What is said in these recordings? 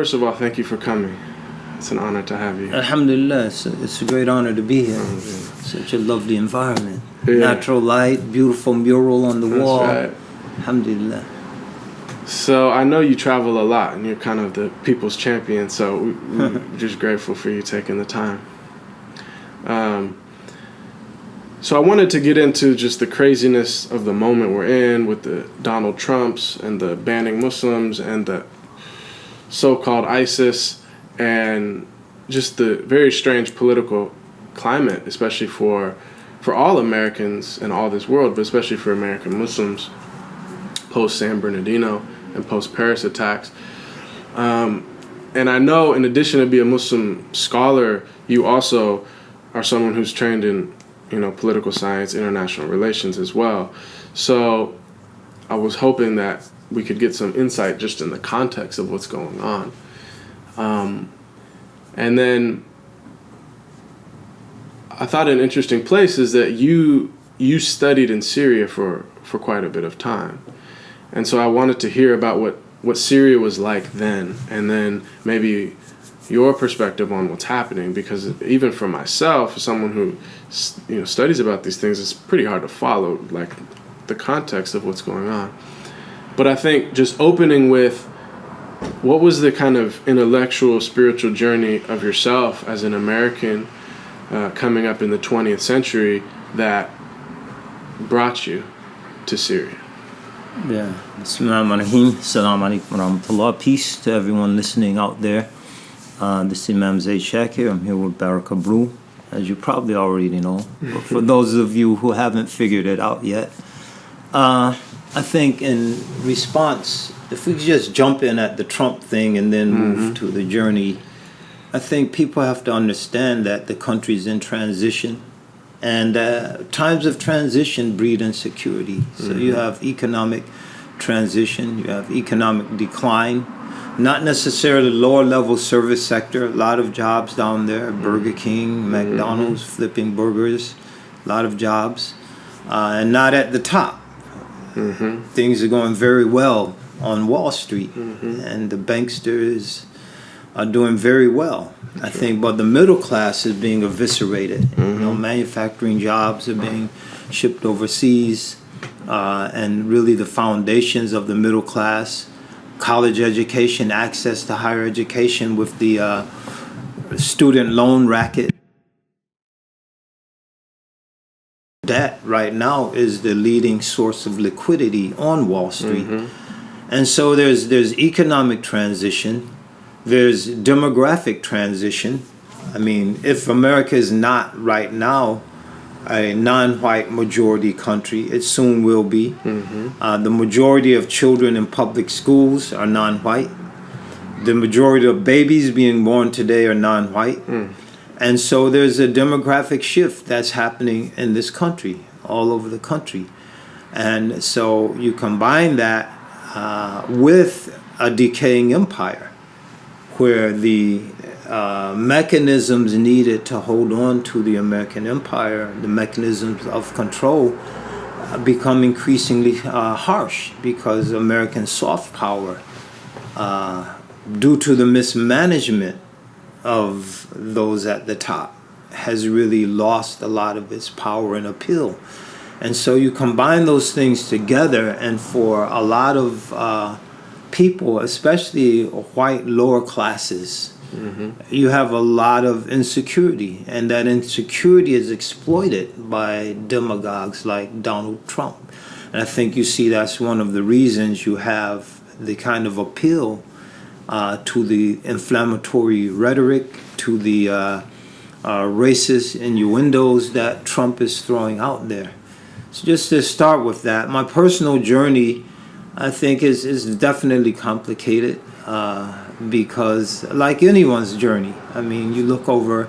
first of all, thank you for coming. It's an honor to have you. Alhamdulillah, it's a great honor to be here. Such a lovely environment. Yeah. Natural light, beautiful mural on the wall. That's right. Alhamdulillah. So I know you travel a lot and you're kind of the people's champion, so we're just grateful for you taking the time. So I wanted to get into just the craziness of the moment we're in with the Donald Trumps and the banning Muslims and the so-called ISIS and just the very strange political climate, especially for all Americans and all this world, but especially for American Muslims post San Bernardino and post Paris attacks. And I know, in addition to being a Muslim scholar, you also are someone who's trained in, political science, international relations as well. So I was hoping that we could get some insight just in the context of what's going on. And then I thought an interesting place is that you studied in Syria for quite a bit of time. And so I wanted to hear about what Syria was like then, and then maybe your perspective on what's happening, because even for myself, as someone who studies about these things, it's pretty hard to follow like the context of what's going on. But I think just opening with, what was the kind of intellectual, spiritual journey of yourself as an American coming up in the 20th century that brought you to Syria? Yeah. Bismillahirrahmanirrahim. Assalamu alaikum wa rahmatullah. Peace to everyone listening out there. This is Imam Zaid Shakir. I'm here with Baraka Blue, as you probably already know. But for those of you who haven't figured it out yet, I think in response, if we could just jump in at the Trump thing and then move to the journey, I think people have to understand that the country's in transition, and times of transition breed insecurity. So you have economic transition, you have economic decline, not necessarily lower level service sector, a lot of jobs down there, Burger King, McDonald's, flipping burgers, a lot of jobs, and not at the top. Things are going very well on Wall Street, and the banksters are doing very well. I think, but the middle class is being eviscerated. Manufacturing jobs are being shipped overseas, and really the foundations of the middle class, college education, access to higher education with the student loan racket. That right now is the leading source of liquidity on Wall Street. And so there's economic transition, there's demographic transition. I mean, if America is not right now a non-white majority country, it soon will be. The majority of children in public schools are non-white. The majority of babies being born today are non-white. And so there's a demographic shift that's happening in this country, all over the country. And so you combine that with a decaying empire, where the mechanisms needed to hold on to the American empire, the mechanisms of control, become increasingly harsh, because American soft power, due to the mismanagement of those at the top, has really lost a lot of its power and appeal. And so you combine those things together, and for a lot of people, especially white lower classes, you have a lot of insecurity, and that insecurity is exploited by demagogues like Donald Trump. And I think you see that's one of the reasons you have the kind of appeal to the inflammatory rhetoric, to the racist innuendos that Trump is throwing out there. So just to start with that, my personal journey, I think, is definitely complicated, because like anyone's journey, I mean, you look over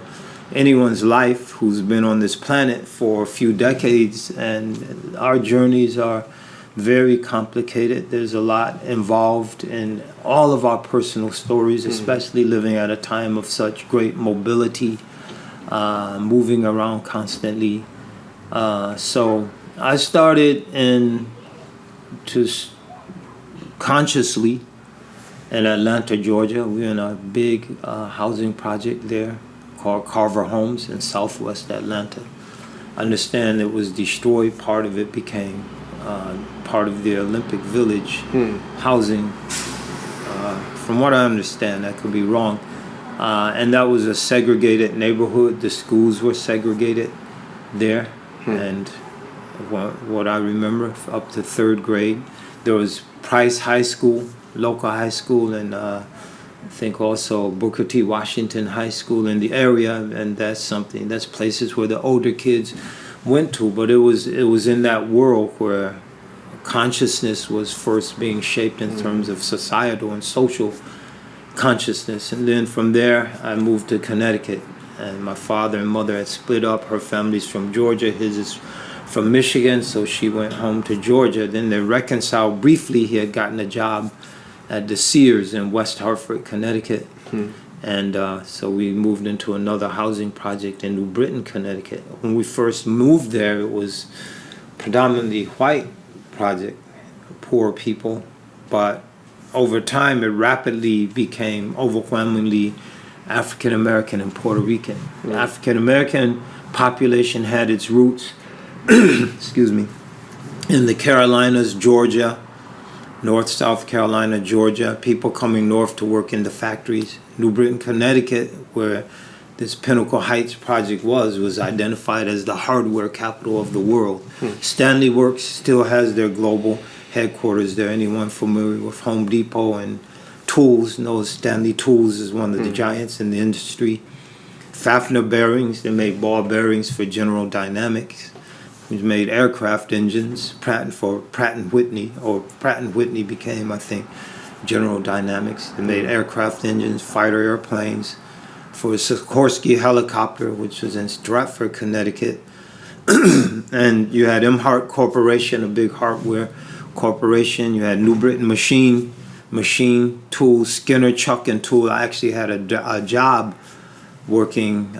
anyone's life who's been on this planet for a few decades, and our journeys are very complicated. There's a lot involved in all of our personal stories, especially living at a time of such great mobility, moving around constantly. So I started consciously in Atlanta, Georgia. We were in a big housing project there called Carver Homes in Southwest Atlanta. I understand it was destroyed. Part of it became part of the Olympic Village housing. From what I understand, I could be wrong. And that was a segregated neighborhood. The schools were segregated there. And what I remember, up to third grade, there was Price High School, local high school, and I think also Booker T. Washington High School in the area. And that's places where the older kids went to. But it was in that world where consciousness was first being shaped in terms of societal and social consciousness. And then from there I moved to Connecticut, and my father and mother had split up. Her family's from Georgia, his is from Michigan, so she went home to Georgia. Then they reconciled briefly. He had gotten a job at the Sears in West Hartford, Connecticut. And so we moved into another housing project in New Britain, Connecticut. When we first moved there, it was predominantly white project, poor people, but over time it rapidly became overwhelmingly African American and Puerto Rican. The African American population had its roots excuse me, in the Carolinas, Georgia, North South Carolina, Georgia, people coming north to work in the factories. New Britain, Connecticut, where this Pinnacle Heights project was identified as the hardware capital of the world. Stanley Works still has their global headquarters there. Anyone familiar with Home Depot and tools knows Stanley Tools is one of the giants in the industry. Fafner Bearings, they made ball bearings for General Dynamics. We made aircraft engines, Pratt and Whitney became, I think, General Dynamics. They made aircraft engines, fighter airplanes, for a Sikorsky helicopter, which was in Stratford, Connecticut. And you had Emhart Corporation, a big hardware corporation. You had New Britain Machine Tools, Skinner Chuck and Tool. I actually had a job working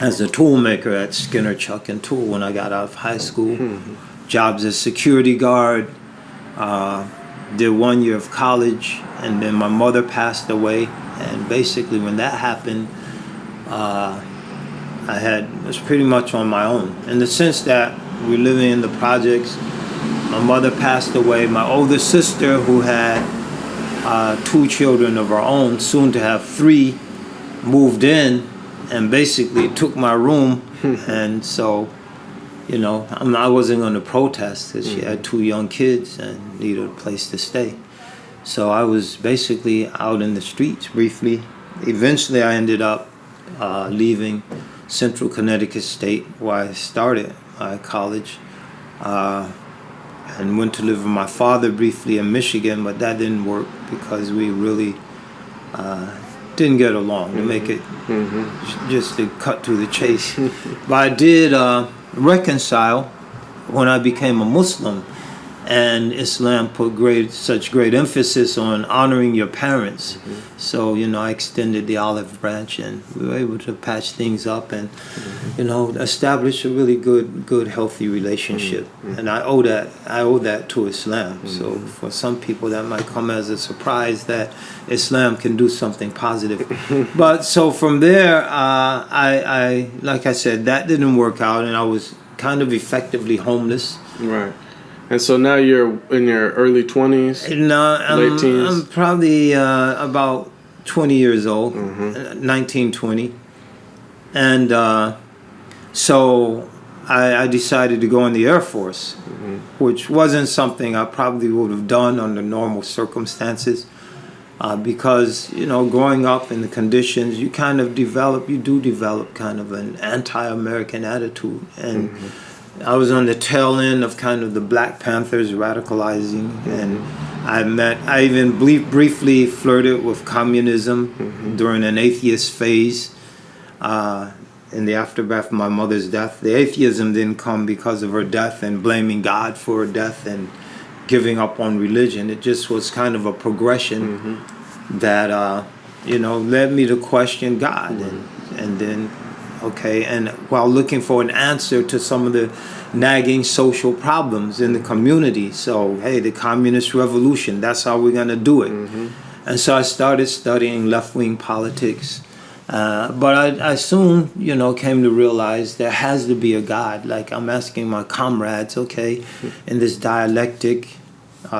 as a tool maker at Skinner Chuck and Tool when I got out of high school. Jobs as security guard. Did 1 year of college, and then my mother passed away. And basically, when that happened, it was pretty much on my own, in the sense that we're living in the projects. My mother passed away. My older sister, who had 2 children of her own, soon to have 3, moved in and basically took my room. And so, I wasn't going to protest because she had 2 young kids and needed a place to stay. So I was basically out in the streets briefly. Eventually I ended up leaving Central Connecticut State, where I started my college, and went to live with my father briefly in Michigan, but that didn't work because we really didn't get along, to make it just to cut to the chase. But I did reconcile when I became a Muslim, and Islam put such great emphasis on honoring your parents. So, I extended the olive branch, and we were able to patch things up and, establish a really good, healthy relationship. And I owe that to Islam. So for some people that might come as a surprise that Islam can do something positive. But so from there, I like I said, that didn't work out, and I was kind of effectively homeless. Right. And so now you're in your early 20s? No, late teens? I'm probably about 20 years old, 19, 20. And so I decided to go in the Air Force, which wasn't something I probably would have done under normal circumstances. Because, growing up in the conditions, you do develop kind of an anti-American attitude. And I was on the tail end of kind of the Black Panthers radicalizing, and I even briefly flirted with communism during an atheist phase in the aftermath of my mother's death. The atheism didn't come because of her death and blaming God for her death and giving up on religion. It just was kind of a progression that, led me to question God. And then okay, and while looking for an answer to some of the nagging social problems in the community. So, hey, the communist revolution, that's how we're going to do it. And so I started studying left-wing politics. But I soon, came to realize there has to be a God. Like I'm asking my comrades, okay, in this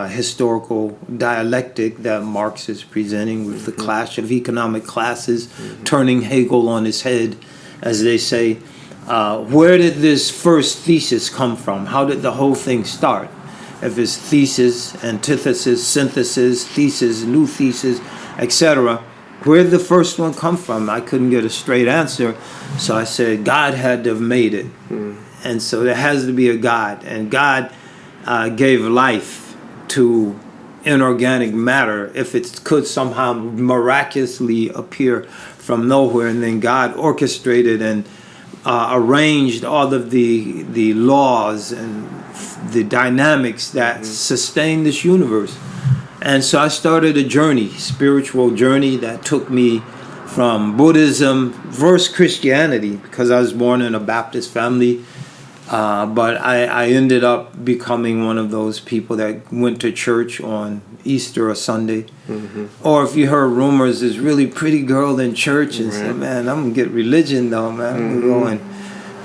historical dialectic that Marx is presenting with the clash of economic classes, turning Hegel on his head, as they say, where did this first thesis come from? How did the whole thing start? If it's thesis, antithesis, synthesis, thesis, new thesis, etc., where did the first one come from? I couldn't get a straight answer, so I said God had to have made it. And so there has to be a God, and God gave life to inorganic matter if it could somehow miraculously appear from nowhere, and then God orchestrated and arranged all of the laws and the dynamics that sustain this universe. And so I started a journey, spiritual journey that took me from Buddhism versus Christianity, because I was born in a Baptist family. But I ended up becoming one of those people that went to church on Easter or Sunday. Or if you heard rumors, there's really pretty girl in church and said, man, I'm going to get religion though, man. I'm going to go and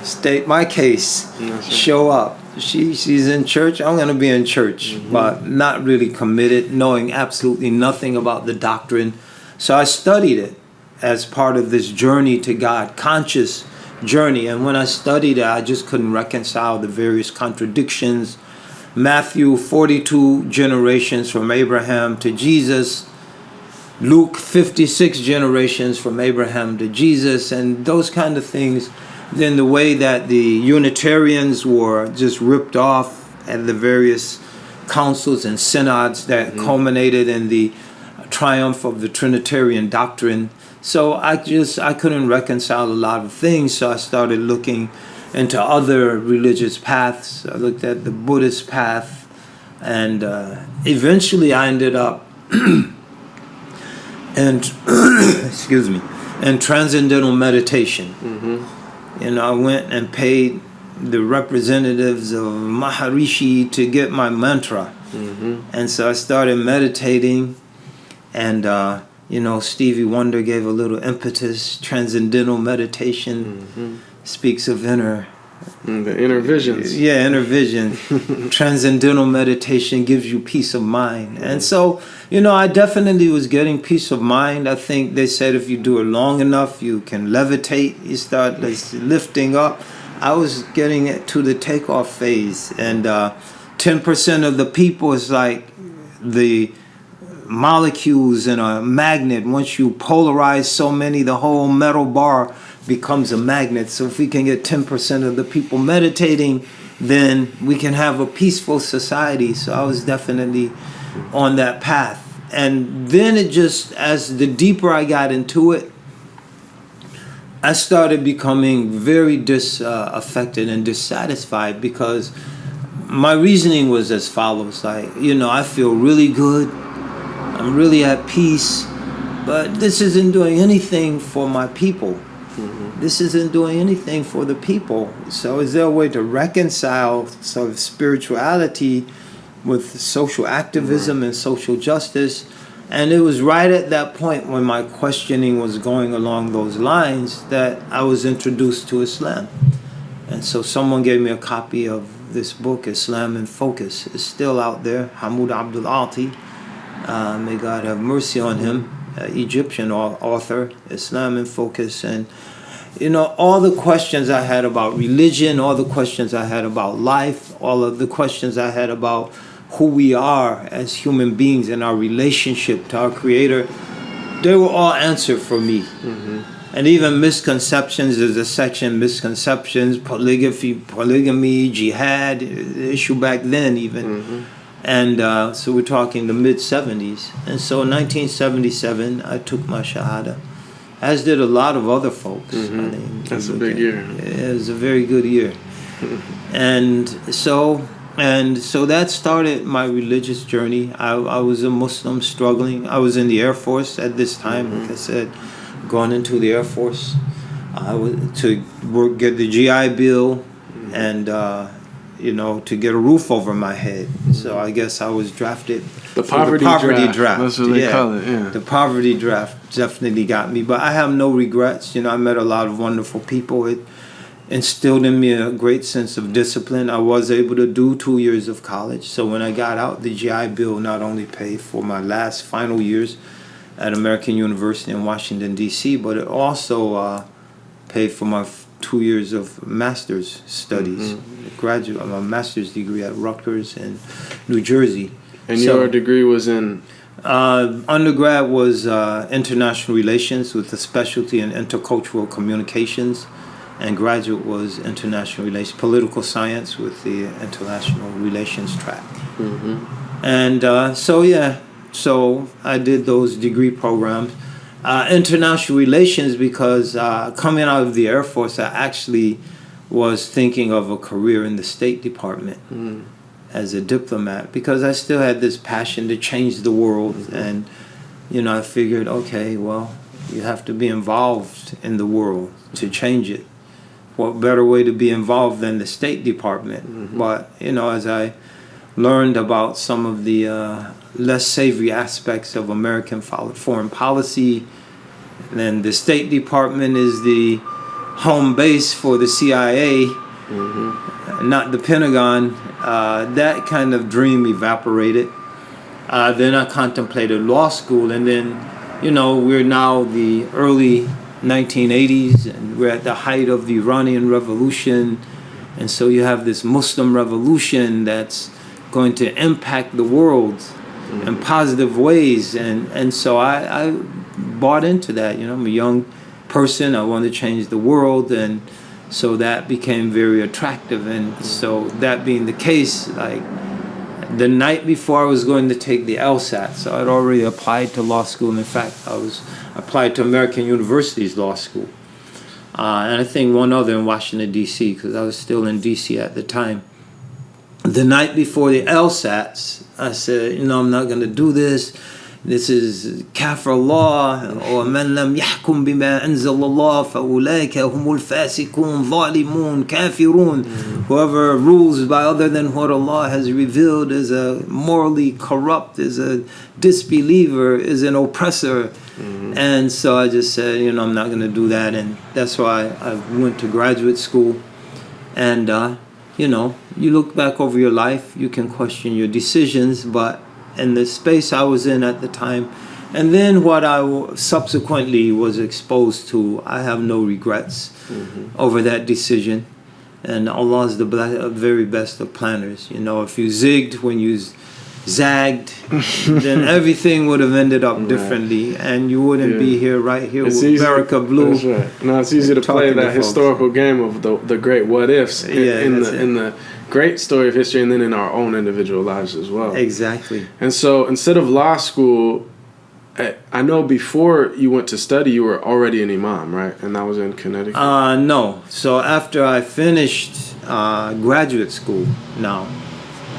state my case, show up. She's in church, I'm going to be in church, but not really committed, knowing absolutely nothing about the doctrine. So I studied it as part of this journey to God, conscious journey. And when I studied it, I just couldn't reconcile the various contradictions. Matthew, 42 generations from Abraham to Jesus. Luke, 56 generations from Abraham to Jesus, and those kind of things. Then the way that the Unitarians were just ripped off at the various councils and synods that culminated in the triumph of the Trinitarian doctrine. So I couldn't reconcile a lot of things, so I started looking into other religious paths. I looked at the Buddhist path, and eventually I ended up in transcendental meditation. I went and paid the representatives of Maharishi to get my mantra. And so I started meditating, and Stevie Wonder gave a little impetus. Transcendental meditation speaks of the inner visions. Yeah, inner vision. Transcendental meditation gives you peace of mind. And so, I definitely was getting peace of mind. I think they said if you do it long enough, you can levitate. You start lifting up. I was getting it to the takeoff phase. And 10% of the people is like the molecules in a magnet. Once you polarize so many, the whole metal bar becomes a magnet. So if we can get 10% of the people meditating, then we can have a peaceful society. So I was definitely on that path. And then it just, as the deeper I got into it, I started becoming very disaffected and dissatisfied, because my reasoning was as follows. I feel really good. I'm really at peace, but this isn't doing anything for my people. This isn't doing anything for the people. So is there a way to reconcile sort of spirituality with social activism and social justice? And it was right at that point when my questioning was going along those lines that I was introduced to Islam. And so someone gave me a copy of this book, Islam in Focus. It's still out there. Hamoud Abdul Ati, may God have mercy on him, Egyptian author, Islam in Focus. And all the questions I had about religion, all the questions I had about life, all of the questions I had about who we are as human beings and our relationship to our Creator, they were all answered for me. And even misconceptions, there's a section, misconceptions, polygamy, jihad, the issue back then even. And so we're talking the mid-70s. And so in 1977, I took my Shahada, as did a lot of other folks. That's a big year. It was a very good year. And so that started my religious journey. I was a Muslim struggling. I was in the Air Force at this time, like I said, going into the Air Force. to get the GI Bill, and to get a roof over my head. So I guess I was drafted. The poverty draft. That's what they call it. Yeah. The poverty draft definitely got me, but I have no regrets. I met a lot of wonderful people. It instilled in me a great sense of discipline. I was able to do 2 years of college. So when I got out, the GI Bill not only paid for my last final years at American University in Washington, D.C., but it also paid for my 2 years of master's studies, my master's degree at Rutgers in New Jersey. And your degree was in? Undergrad was international relations with a specialty in intercultural communications, and graduate was international relations, political science with the international relations track. And so I did those degree programs. International relations because coming out of the Air Force, I actually was thinking of a career in the State Department as a diplomat, because I still had this passion to change the world. And, I figured, okay, well, you have to be involved in the world to change it. What better way to be involved than the State Department? But, as I learned about some of the less savory aspects of American foreign policy, and the State Department is the home base for the CIA, not the Pentagon, that kind of dream evaporated. Then I contemplated law school, and then, we're now the early 1980s, and we're at the height of the Iranian Revolution, and so you have this Muslim revolution that's going to impact the world in positive ways, and so I bought into that. I'm a young person, I want to change the world, and so that became very attractive. And so that being the case, like the night before I was going to take the LSAT, so I'd already applied to law school, and in fact I was applied to American University's law school, and I think one other in Washington D.C., because I was still in D.C. at the time. The night before the LSATs, I said, I'm not going to do this. This is kafir law, or man lam yahkum bima anzal Allah fa ulaika humul fasiqun zalimun kafirun. Whoever rules by other than what Allah has revealed is a morally corrupt, is a disbeliever, is an oppressor. And so I just said, I'm not going to do that, and that's why I went to graduate school. And you look back over your life, you can question your decisions, but in the space I was in at the time, and then what I subsequently was exposed to, I have no regrets over that decision. And Allah is the very best of planners. If you zigged when you zagged, then everything would have ended up differently, and you wouldn't be here right here with Baraka Blue. That's right. No, it's easy to play that historical game of the great what ifs in the great story of history, and then in our own individual lives as well. Exactly. And so instead of law school, I know before you went to study, you were already an imam, right? And that was in Connecticut? No. So after I finished graduate school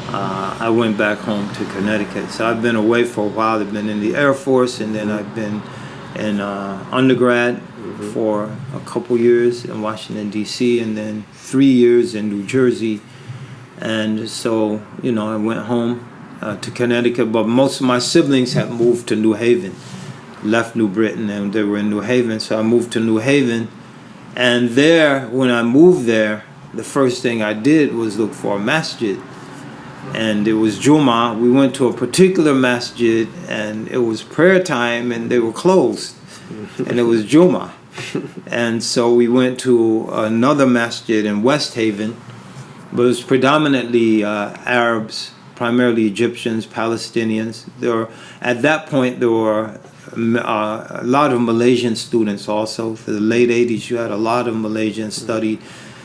I went back home to Connecticut. So I've been away for a while. I've been in the Air Force, and then I've been in undergrad for a couple years in Washington, D.C., and then 3 years in New Jersey. And so, I went home to Connecticut, but most of my siblings had moved to New Haven, left New Britain, and they were in New Haven. So I moved to New Haven, and there, when I moved there, the first thing I did was look for a masjid. And it was Jummah. We went to a particular masjid, and it was prayer time, and they were closed. And it was Jummah. And so we went to another masjid in West Haven, but it was predominantly Arabs, primarily Egyptians, Palestinians. At that point, there were a lot of Malaysian students also. For the late 80s, you had a lot of Malaysians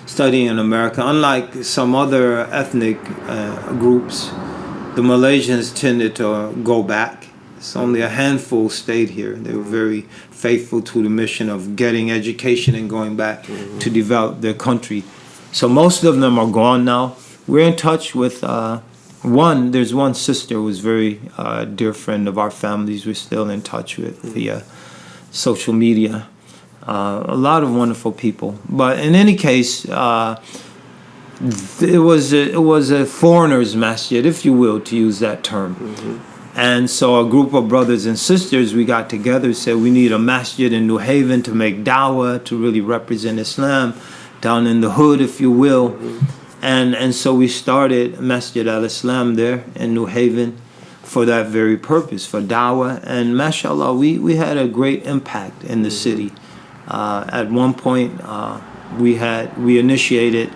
studying in America. Unlike some other ethnic groups, the Malaysians tended to go back. It's only a handful stayed here. They were very faithful to the mission of getting education and going back to develop their country. So most of them are gone now. We're in touch with there's one sister who was very dear friend of our families. We're still in touch with via social media. A lot of wonderful people. But in any case, it was a foreigner's masjid, if you will, to use that term. And so a group of brothers and sisters, we got together, said we need a masjid in New Haven to make dawah, to really represent Islam down in the hood, if you will. And so we started Masjid al-Islam there in New Haven for that very purpose, for dawah. And mashallah, we had a great impact in the city. At one point, we initiated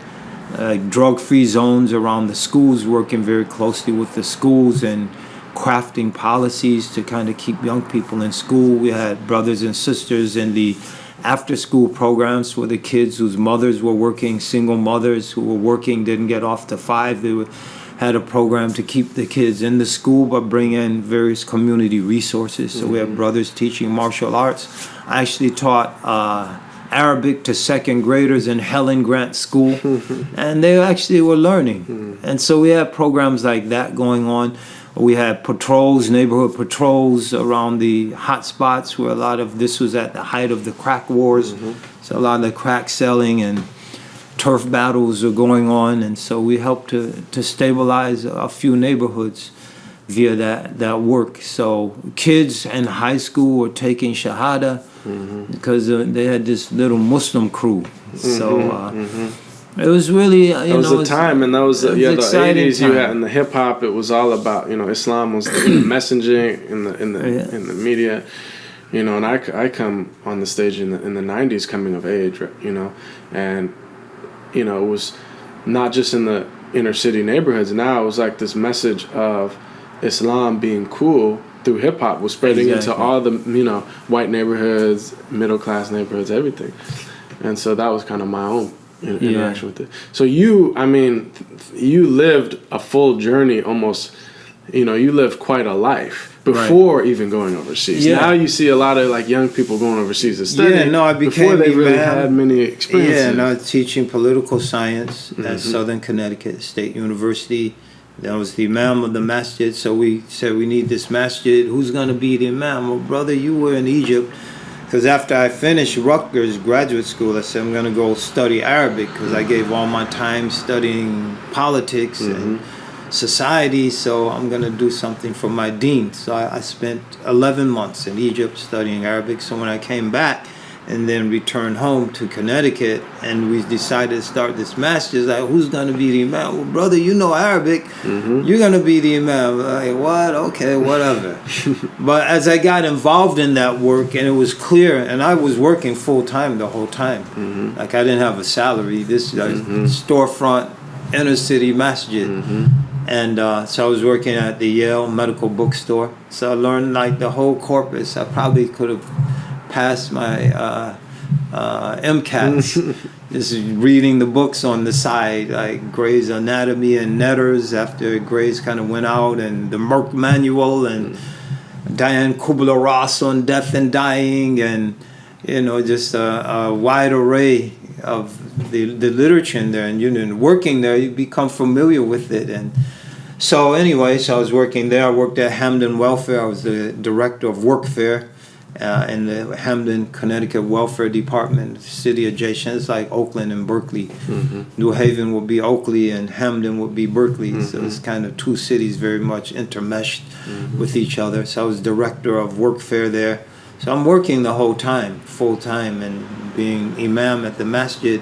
drug-free zones around the schools, working very closely with the schools and crafting policies to kind of keep young people in school. We had brothers and sisters in the after-school programs for the kids whose mothers were working, single mothers who were working, didn't get off to 5. They had a program to keep the kids in the school but bring in various community resources. So we have brothers teaching martial arts. I actually taught Arabic to second graders in Helen Grant School, and they actually were learning. And so we had programs like that going on. We had patrols, neighborhood patrols around the hot spots where a lot of this was at the height of the crack wars. So a lot of the crack selling and turf battles were going on. And so we helped to stabilize a few neighborhoods via that work. So kids in high school were taking Shahada because they had this little Muslim crew. So it was really, it was a time, and that was the 80s. You had in the hip hop, it was all about, Islam was the messaging in the media, and I come on the stage in the 90s, coming of age, and it was not just in the inner city neighborhoods. Now it was like this message of Islam being cool through hip hop was spreading into all the white neighborhoods, middle class neighborhoods, everything, and so that was kind of my own interaction with it. So you lived a full journey almost, you lived quite a life before even going overseas. Now you see a lot of like young people going overseas to study. I became before they really had many experiences. Yeah, and I was teaching political science at Southern Connecticut State University. That was the imam of the masjid. So we said we need this masjid. Who's going to be the imam? Well, brother, you were in Egypt. Because after I finished Rutgers graduate school, I said I'm going to go study Arabic because I gave all my time studying politics and society, so I'm going to do something for my deen. So I spent 11 months in Egypt studying Arabic. So when I came back and then returned home to Connecticut and we decided to start this masjid, like, who's going to be the imam? Well, brother, you know Arabic. You're going to be the imam. Like, what? Okay, whatever. But as I got involved in that work, and it was clear, and I was working full-time the whole time. Like, I didn't have a salary. This storefront, inner city masjid. And so I was working at the Yale Medical Bookstore. So I learned, like, the whole corpus. I probably could have passed my MCATs, just reading the books on the side, like Gray's Anatomy and Netters after Gray's kind of went out, and the Merck Manual, and Diane Kubler-Ross on Death and Dying, and just a wide array of the literature in there. And working there, you become familiar with it. And so anyway, I was working there. I worked at Hamden Welfare. I was the director of Workfare in the Hamden, Connecticut Welfare Department, city adjacent. It's like Oakland and Berkeley. New Haven would be Oakley and Hamden would be Berkeley. So it's kind of two cities very much intermeshed with each other. So I was director of Workfare there. So I'm working the whole time, full time, and being imam at the masjid.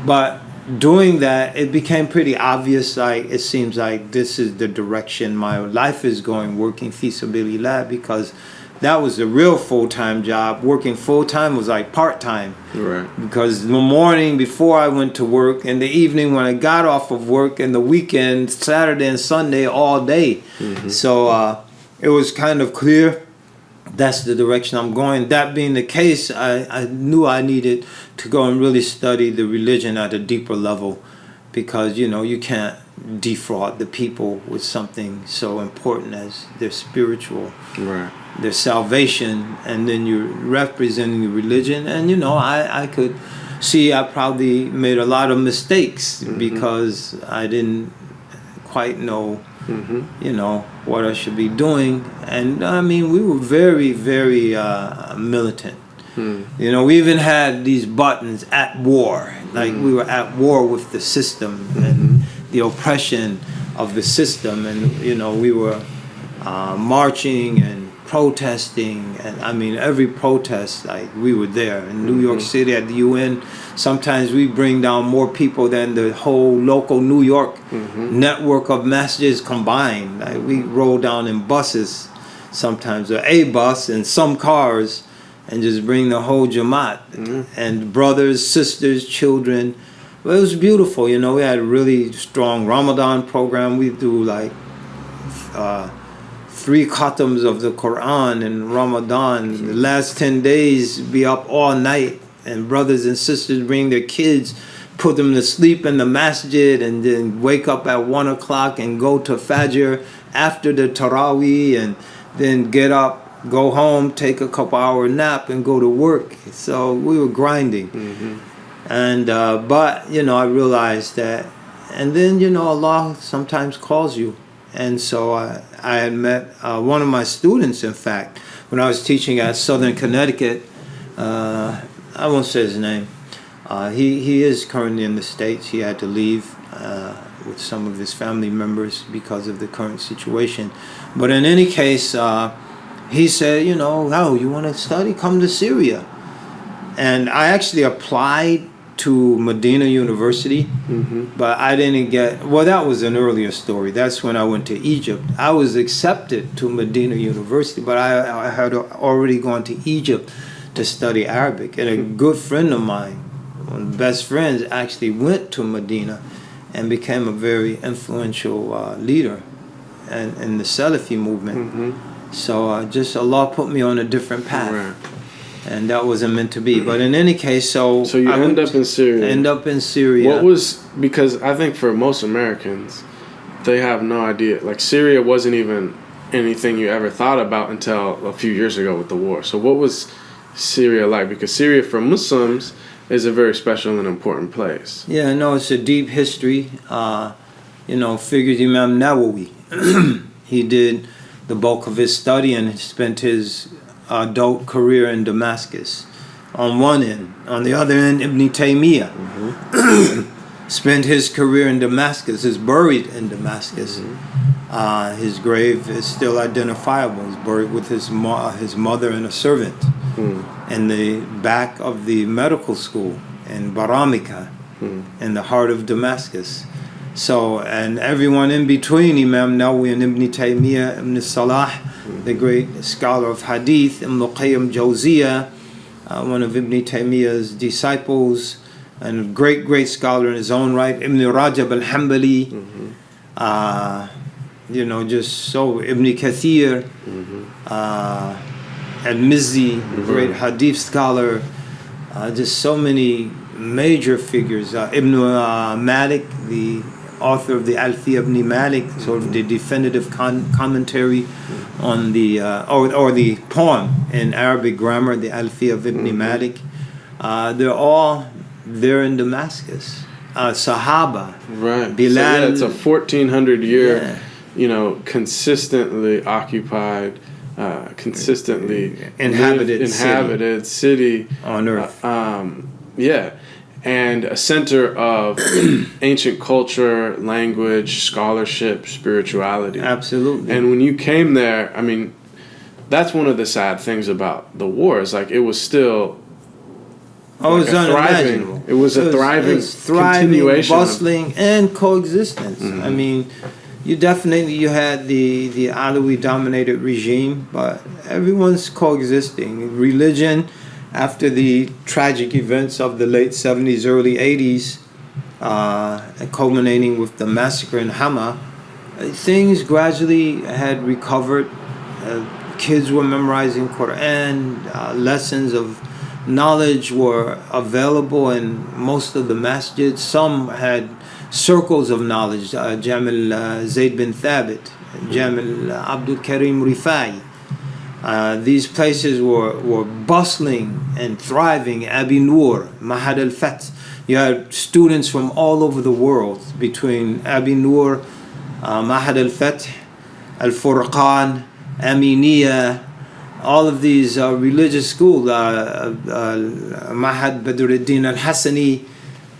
But doing that, it became pretty obvious, like it seems like this is the direction my life is going, working fi sabilillah, because that was the real full-time job. Working full-time was like part-time. Right. Because in the morning before I went to work, in the evening when I got off of work, and the weekend, Saturday and Sunday, all day. So it was kind of clear that's the direction I'm going. That being the case, I knew I needed to go and really study the religion at a deeper level, because, you can't defraud the people with something so important as their spiritual, their salvation, and then you're representing the religion. And I could see I probably made a lot of mistakes because I didn't quite know what I should be doing. And I mean, we were very, very militant. You know, we even had these buttons at war, like we were at war with the system and the oppression of the system, and you know, we were marching and protesting, and I mean every protest, like we were there in New York City at the UN. Sometimes we bring down more people than the whole local New York network of masjids combined. Like we roll down in buses sometimes, or a bus and some cars, and just bring the whole Jamaat and brothers, sisters, children. Well, it was beautiful, you know. We had a really strong Ramadan program. We do like 3 khatams of the Quran in Ramadan. The last 10 days, be up all night, and brothers and sisters bring their kids, put them to sleep in the masjid, and then wake up at 1 o'clock and go to Fajr after the Taraweeh, and then get up, go home, take a couple hour nap, and go to work. So we were grinding. And but you know, I realized that, and then you know, Allah sometimes calls you. And so I had met one of my students, in fact, when I was teaching at Southern Connecticut. I won't say his name. He is currently in the States. He had to leave with some of his family members because of the current situation. But in any case, he said, you know, oh, you want to study? Come to Syria. And I actually applied to Medina University, but I didn't get, well, that was an earlier story. That's when I went to Egypt. I was accepted to Medina University, but I had already gone to Egypt to study Arabic. And a good friend of mine, one of the best friends, actually went to Medina and became a very influential leader in the Salafi movement. So just Allah put me on a different path. Right. And that wasn't meant to be. But in any case, so you end up in Syria. End up in Syria. What was, because I think for most Americans, they have no idea. Like Syria wasn't even anything you ever thought about until a few years ago with the war. So what was Syria like? Because Syria for Muslims is a very special and important place. Yeah, no, it's a deep history. You know, figures Imam Nawawi. He did the bulk of his study and spent his adult career in Damascus on one end. On the other end, Ibn Taymiyyah spent his career in Damascus, is buried in Damascus. His grave is still identifiable. He's buried with his mother and a servant in the back of the medical school in Baramika, in the heart of Damascus. So, and everyone in between, Imam Nawawi and Ibn Taymiyyah, Ibn Salah, the great scholar of Hadith, Ibn Qayyim Jawziyah, one of Ibn Taymiyyah's disciples, and a great scholar in his own right, Ibn Rajab al-Hanbali, you know, just so, Ibn Kathir, al-Mizzi, great Hadith scholar, just so many major figures. Ibn Malik, the author of the Alfiya ibn Malik, sort of the definitive commentary on the or the poem in Arabic grammar, the Alfiya of Ibn Malik. They're all there in Damascus. Sahaba, right? Bilal. So yeah, it's a 1400 year, you know, consistently occupied, consistently inhabited city on earth. Yeah. And a center of ancient culture, language, scholarship, spirituality. Absolutely. And when you came there, I mean, that's one of the sad things about the war. Is like it was still like unimaginable. It was a thriving continuation, bustling, and coexistence. I mean, you had the Alawi dominated regime, but everyone's coexisting. Religion, after the tragic events of the late 70s, early 80s, culminating with the massacre in Hama, things gradually had recovered. Kids were memorizing Quran, lessons of knowledge were available in most of the masjids. Some had circles of knowledge, Imam Zaid bin Thabit, Imam Abdul Karim Rifai. These places were bustling and thriving. Abi Nur, Mahad al-Fath. You had students from all over the world between Abi Nur, Mahad al-Fath, Al-Furqan, Aminiya, all of these religious schools, Mahad Badruddin al-Hassani,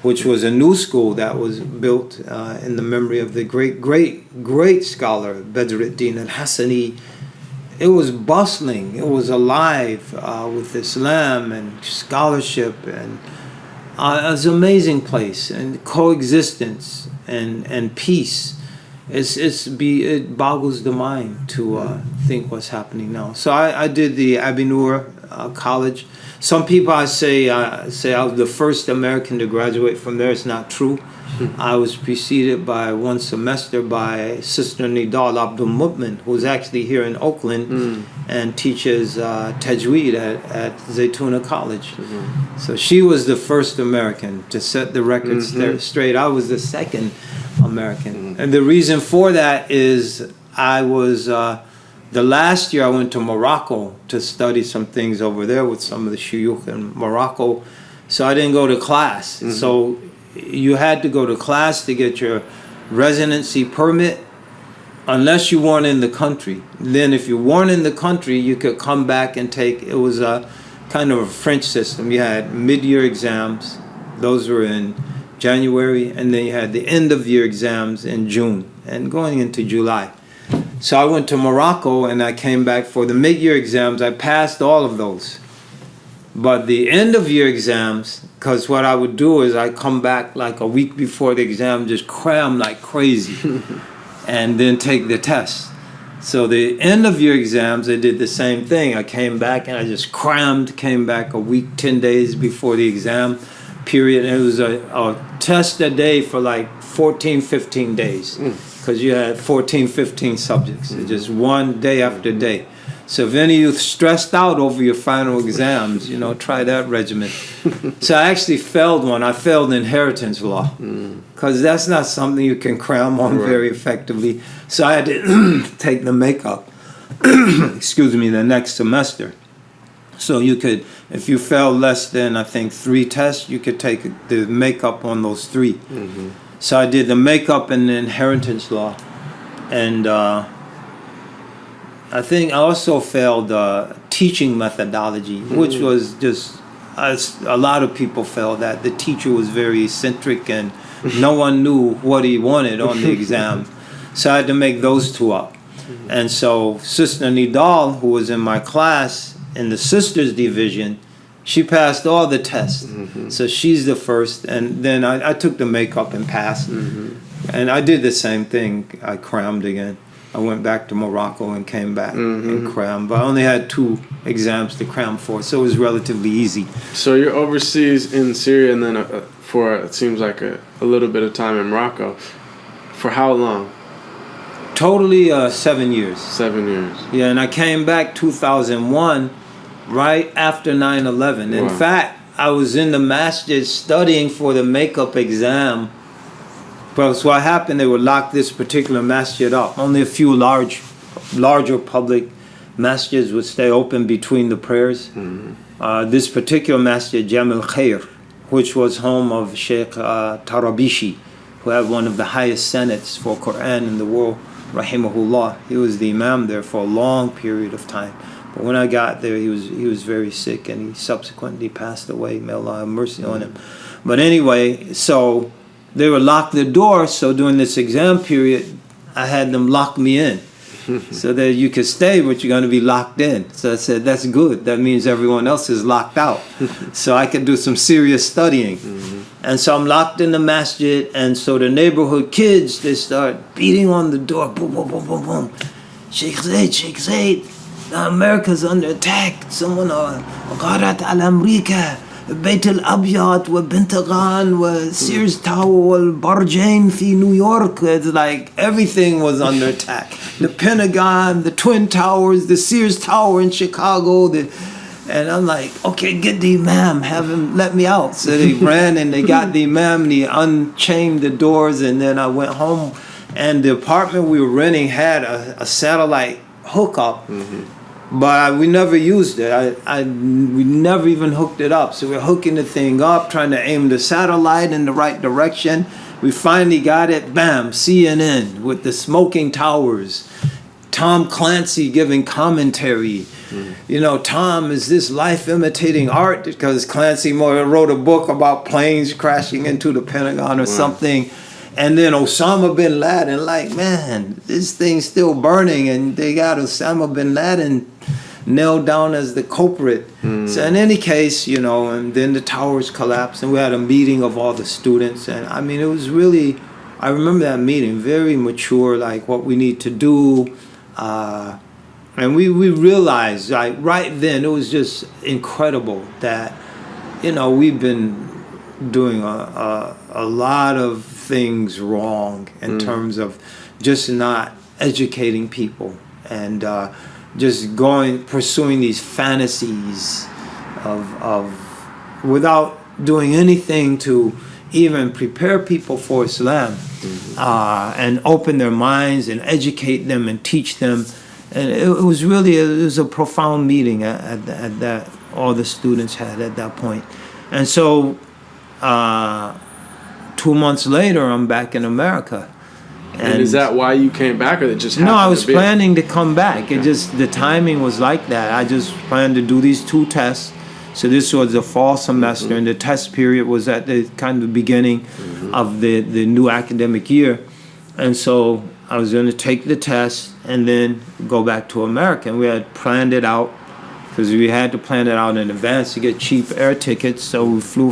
which was a new school that was built in the memory of the great scholar Badruddin al-Hassani. It was bustling. It was alive with Islam and scholarship, and it was an amazing place, and coexistence and peace. It boggles the mind to think what's happening now. So I did the Abinur College. Some people say I was the first American to graduate from there. It's not true. I was preceded by one semester by Sister Nidal Abdul Mu'min, who's actually here in Oakland and teaches Tajweed at Zaytuna College. So she was the first American to set the record straight. I was the second American. And the reason for that is I was, the last year I went to Morocco to study some things over there with some of the shuyukh in Morocco. So I didn't go to class. So you had to go to class to get your residency permit unless you weren't in the country. Then if you weren't in the country, you could come back and take, it was a kind of a French system. You had mid-year exams. Those were in January, and then you had the end of year exams in June and going into July. So I went to Morocco and I came back for the mid-year exams. I passed all of those. But the end of year exams, because what I would do is I come back like a week before the exam, just cram like crazy and then take the test. So the end of year exams, I did the same thing. I came back and I just crammed, came back a week, 10 days before the exam period. And it was a test a day for like 14, 15 days because you had 14, 15 subjects, just one day after day. So if any of you stressed out over your final exams, try that regimen. So I actually failed one. I failed inheritance law because that's not something you can cram on very effectively. So I had to take the makeup, the next semester. So you could, if you failed less than, I think, 3 tests, you could take the makeup on those 3. So I did the makeup and the inheritance law. And I think I also failed teaching methodology, which was just, a lot of people failed that. The teacher was very eccentric and no one knew what he wanted on the exam. So I had to make those 2 up. And so Sister Nidal, who was in my class in the sisters division, she passed all the tests. So she's the first. And then I took the makeup and passed. And I did the same thing. I crammed again. I went back to Morocco and came back and crammed. But I only had 2 exams to cram for, so it was relatively easy. So you're overseas in Syria and then for, it seems like a little bit of time in Morocco. For how long? Totally 7 years. 7 years. Yeah, and I came back 2001, right after 9/11. In fact, I was in the masjid studying for the makeup exam. But so what happened, they would lock this particular masjid up. Only a few larger public masjids would stay open between the prayers. This particular masjid, Jamil Khair, which was home of Sheikh Tarabishi, who had one of the highest senates for Quran in the world, rahimahullah. He was the imam there for a long period of time. But when I got there, he was very sick, and he subsequently passed away. May Allah have mercy on him. But anyway, so they would lock the door, so during this exam period, I had them lock me in so that you could stay, but you're going to be locked in. So I said, that's good. That means everyone else is locked out. So I could do some serious studying. And so I'm locked in the masjid, and so the neighborhood kids, they start beating on the door. Boom, boom, boom, boom, boom. Sheikh Zaid, America's under attack. Someone, غارت على أمريكا. بيت الأبيض وبنتغان وSears Tower والبرجين في نيويورك. It's like everything was under attack. The Pentagon, the Twin Towers, the Sears Tower in Chicago. And I'm like, okay, get the imam, have him let me out. So they ran and they got the imam and he unchained the doors, and then I went home. And the apartment we were renting had a satellite hookup. But we never used it. We never even hooked it up. So we're hooking the thing up, trying to aim the satellite in the right direction. We finally got it. Bam, CNN with the smoking towers. Tom Clancy giving commentary. you know, Tom, is this life imitating art? Because Clancy Moore wrote a book about planes crashing into the Pentagon or something. And then Osama bin Laden, like, man, this thing's still burning, and they got Osama bin Laden nailed down as the culprit. So in any case, you know, and then the towers collapsed, and we had a meeting of all the students. And I mean, it was really, I remember that meeting, very mature, like what we need to do. And we realized, like, right then, it was just incredible that, you know, we've been doing a lot of things wrong in terms of just not educating people and just pursuing these fantasies of without doing anything to even prepare people for Islam and open their minds and educate them and teach them. And it was really a profound meeting at that all the students had at that point. And so 2 months later, I'm back in America. And is that why you came back, or it just happened? No, I was planning to come back. Okay. It just, the timing was like that. I just planned to do these 2 tests. So this was the fall semester, and the test period was at the kind of beginning of the new academic year. And so I was going to take the test and then go back to America. And we had planned it out, because we had to plan it out in advance to get cheap air tickets. So we flew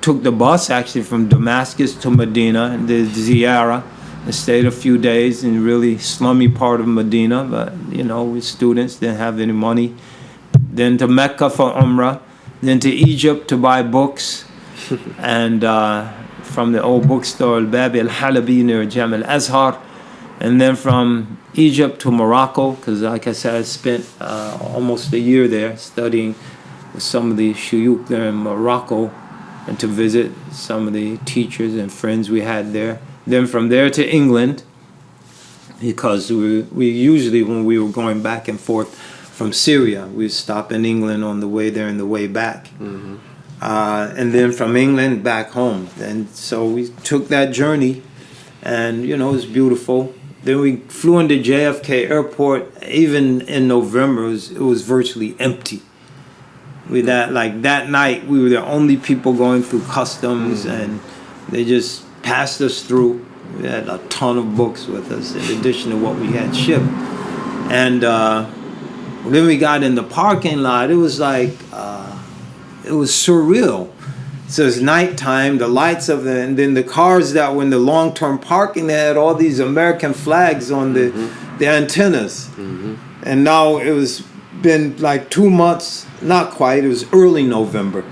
took the bus actually from Damascus to Medina, the Ziyara. I stayed a few days in a really slummy part of Medina, but, you know, we students didn't have any money. Then to Mecca for Umrah, then to Egypt to buy books, and from the old bookstore Al-Babi Al-Halabi near Jam Al-Azhar, and then from Egypt to Morocco, because like I said, I spent almost a year there studying with some of the shuyukh there in Morocco, and to visit some of the teachers and friends we had there. Then from there to England, because we usually, when we were going back and forth from Syria, we'd stop in England on the way there and the way back. And then from England back home. And so we took that journey, and, you know, it was beautiful. Then we flew into JFK Airport. Even in November, it was virtually empty. That night, we were the only people going through customs, and they just passed us through. We had a ton of books with us, in addition to what we had shipped. And then we got in the parking lot. It was like, it was surreal. So it's nighttime, the lights and then the cars that were in the long-term parking, they had all these American flags on the antennas. And now it was been like 2 months, not quite, it was early November.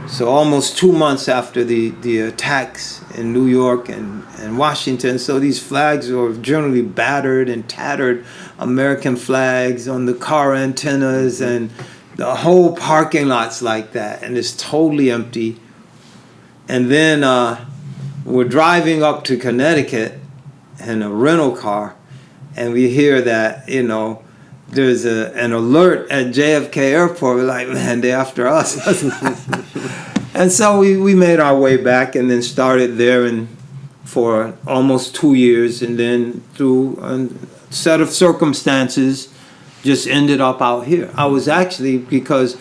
So almost 2 months after the attacks in New York and Washington. So these flags were generally battered and tattered, American flags on the car antennas, and the whole parking lot's like that, and it's totally empty. And then we're driving up to Connecticut in a rental car, and we hear that, you know, there's an alert at JFK Airport. We're like, man, they're after us. And so we made our way back, and then started there for almost 2 years, and then through a set of circumstances, just ended up out here. I was actually, because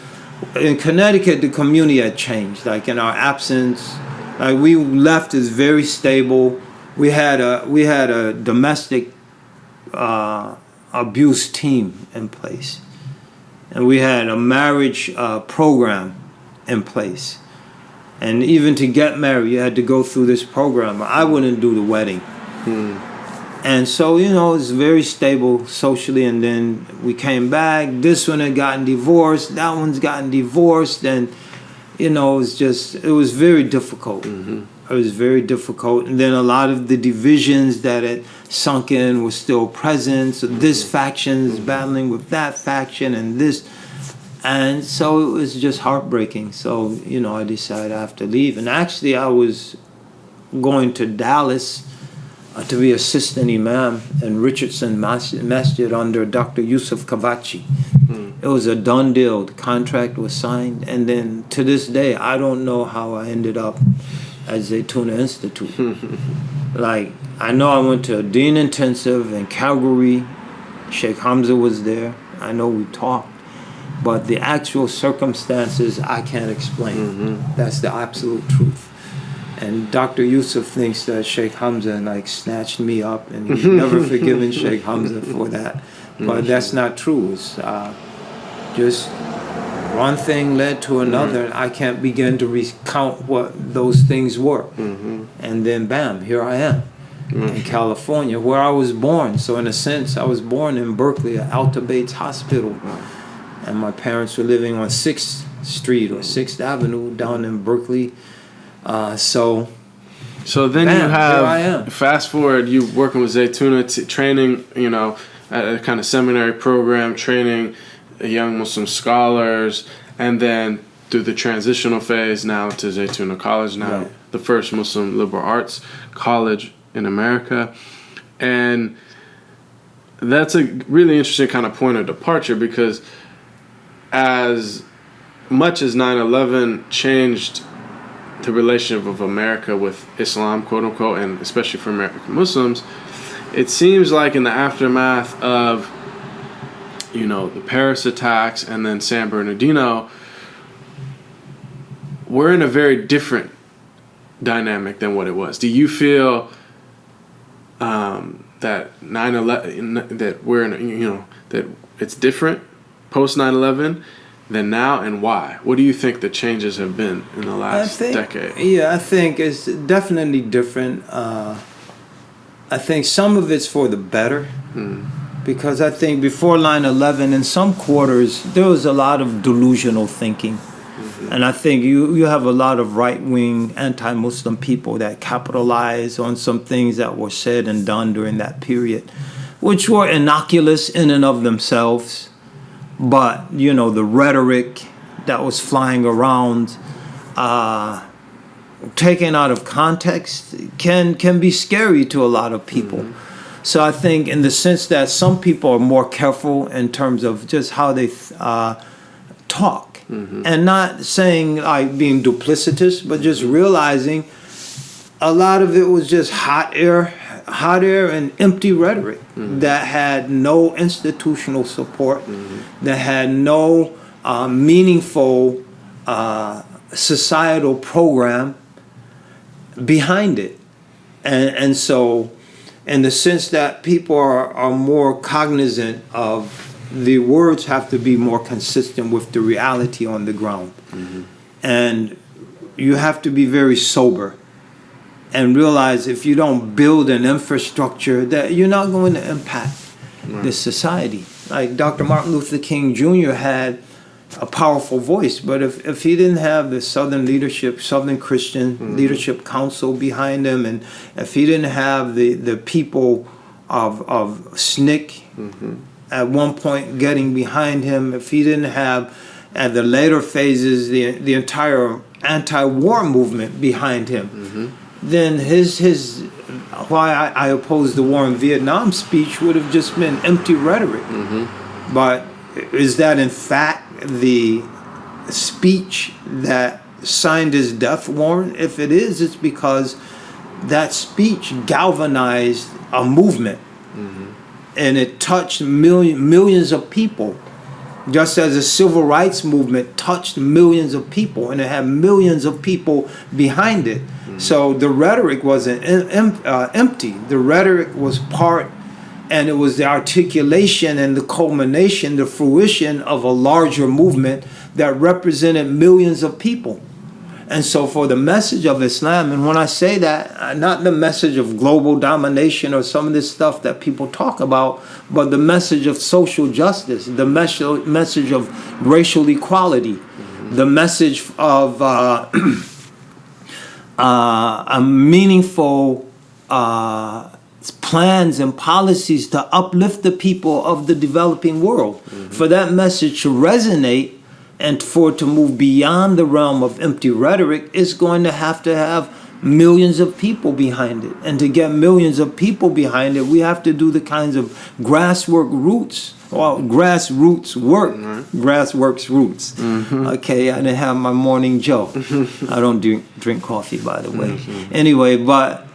in Connecticut, the community had changed. Like in our absence, like we left is very stable. We had a domestic abuse team in place, and we had a marriage program in place. And even to get married, you had to go through this program. I wouldn't do the wedding. And so, you know, it's very stable socially. And then we came back. This one had gotten divorced. That one's gotten divorced. And, you know, it was very difficult. It was very difficult. And then a lot of the divisions that had sunk in were still present. So this faction is battling with that faction and this. And so it was just heartbreaking. So, you know, I decided I have to leave. And actually, I was going to Dallas to be assistant imam in Richardson Masjid under Dr. Yusuf Kavachi. It was a done deal. The contract was signed. And then to this day, I don't know how I ended up at Zaytuna Institute. Like, I know I went to a Dean Intensive in Calgary. Sheikh Hamza was there. I know we talked, but the actual circumstances I can't explain. That's the absolute truth. And Dr. Yusuf thinks that Sheikh Hamza like snatched me up, and he's never forgiven Sheikh Hamza for that. But that's not true. It's just one thing led to another, and I can't begin to recount what those things were. And then bam, here I am in California, where I was born. So in a sense, I was born in Berkeley at Alta Bates Hospital. And my parents were living on 6th Street or 6th Avenue down in Berkeley. So then bam, you have, here I am. fast forward, you working with Zaytuna, training, you know, at a kind of seminary program, training young Muslim scholars, and then through the transitional phase now to Zaytuna College, now Right. the first Muslim liberal arts college in America. And that's a really interesting kind of point of departure, because as much as 9/11 changed the relationship of America with Islam, quote unquote, and especially for American Muslims, it seems like in the aftermath of, you know, the Paris attacks and then San Bernardino, we're in a very different dynamic than what it was. Do you feel that 9/11, that we're in, you know, that it's different post 9/11 than now, and why? What do you think the changes have been in the last decade? Yeah, I think it's definitely different. I think some of it's for the better, because I think before 9/11, in some quarters, there was a lot of delusional thinking. And I think you have a lot of right-wing, anti-Muslim people that capitalize on some things that were said and done during that period, which were innocuous in and of themselves. But, you know, the rhetoric that was flying around, taken out of context, can be scary to a lot of people. So I think in the sense that some people are more careful in terms of just how they talk. And not saying like being duplicitous, but just realizing a lot of it was just hot air and empty rhetoric that had no institutional support, that had no meaningful societal program behind it. And so in the sense that people are more cognizant of the words have to be more consistent with the reality on the ground. And you have to be very sober and realize if you don't build an infrastructure that you're not going to impact this society. Like Dr. Martin Luther King Jr. had a powerful voice, but if he didn't have the Southern leadership, Southern Christian Leadership Council behind him, and if he didn't have the people of SNCC at one point getting behind him, if he didn't have at the later phases the entire anti-war movement behind him, then his why I oppose the war in Vietnam speech would have just been empty rhetoric. But is that in fact the speech that signed his death warrant? If it is, it's because that speech galvanized a movement. And it touched millions of people, just as the civil rights movement touched millions of people, and it had millions of people behind it. So the rhetoric wasn't empty. The rhetoric was part, and it was the articulation and the culmination, the fruition of a larger movement that represented millions of people. And so for the message of Islam, and when I say that, not the message of global domination or some of this stuff that people talk about, but the message of social justice, the message of racial equality, the message of a meaningful plans and policies to uplift the people of the developing world. For that message to resonate, and for it to move beyond the realm of empty rhetoric, is going to have millions of people behind it. And to get millions of people behind it, we have to do the kinds of grassroots work. Grassworks roots. Okay, I didn't have my morning Joe. I don't drink coffee, by the way. Anyway, but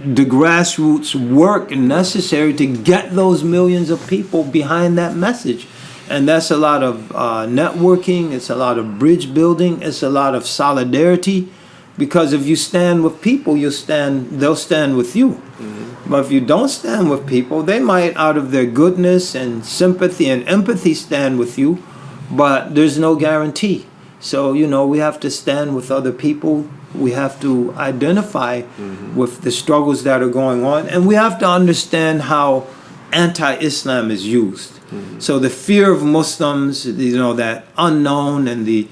the grassroots work necessary to get those millions of people behind that message. And that's a lot of networking. It's a lot of bridge building. It's a lot of solidarity. Because if you stand with people, they'll stand with you. Mm-hmm. But if you don't stand with people, they might, out of their goodness and sympathy and empathy, stand with you. But there's no guarantee. So, we have to stand with other people. We have to identify with the struggles that are going on. And we have to understand how anti-Islam is used. Mm-hmm. So the fear of Muslims, that unknown and the